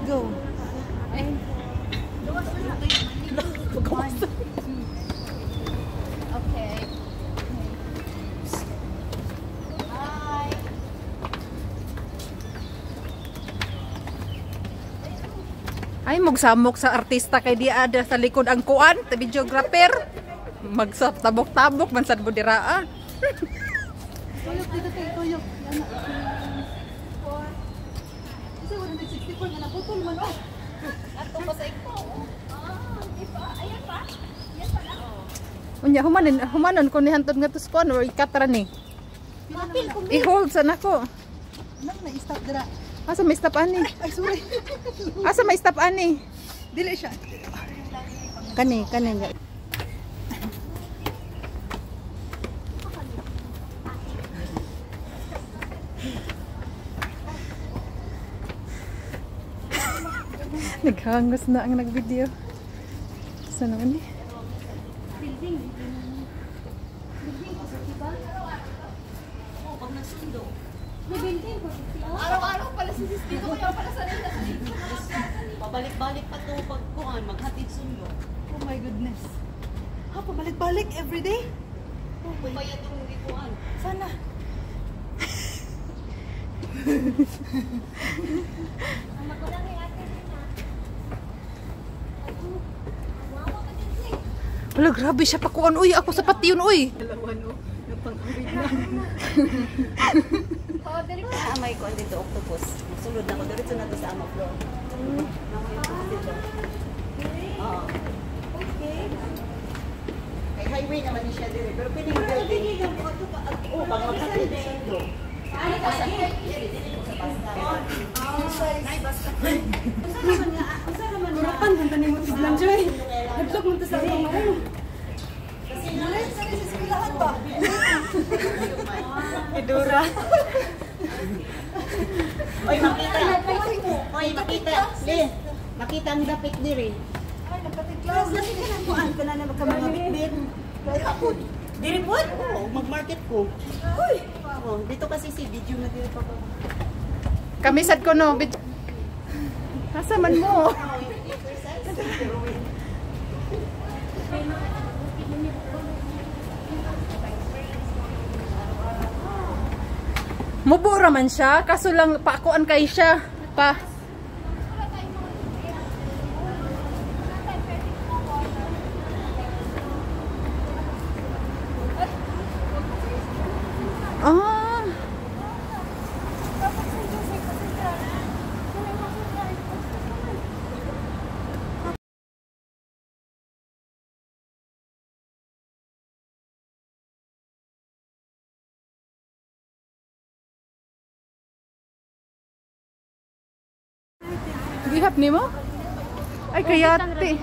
go. Okay. Hi. Ay, magsamok sa artista kay di ada sa likod ang kuan, sa videographer. Magsap tabok-tabok man sad budiraa. Tuyok dito kay tuyok. Kasi 164 nga naputol man oh. Ato pa sa iko. Di ba? Ayan pa. Yan pa lang. Unya humanon ko ni hantod nga to spawn or ikatra ni. Mapil ko. I-hold sa nako. Nang na-stop dira. Asa may stop ani? Ay, sorry. Asa may stop ani? Dili siya. Kani. Naghangos na ang nag-video. Saan naman eh? Building. Building ko sa diba? Oh, pag nagsundo. May building ko. Araw-araw pala si sis dito kaya pala sa rin sa dito. Pabalik-balik pa to pagkuhan, maghatid sundo. Oh my goodness. Ha, pabalik-balik everyday? Kumaya itong rikuhan. Sana. Ang magulang ni ate din na. Wawa ka din sis. Wala, grabe siya pakuan. Uy, ako sa pati yun, uy. Dalawa no. Napang-awid na. Oh, dali ka. Amay ko dito octopus. Masulod na ko diretso na to sa ama floor. Dito. Oo. Okay. Kay highway naman ni siya dire, pero pining building. Oh, pag maghatid sundo. Ano ka sa Kurapan, hanta ni mo tignan, Joy. Nagplok mo to sa akong mahal. Nalit, sa sispilahan ba? Idura. Oy, makita. Oy, makita. Lin, makita ang dapit dire. Ay, nagpatiklas. Kasi ka nang kuhaan ka na na mga bitbit. Dire po? Oo, mag-market ko. Uy! Oh, dito kasi si video na dire pa. Kamisad ko no. Asa man mo? Mubura man siya, kaso lang paakuan kay siya. Pa. Ah. Gihap nimo? Ay kayate.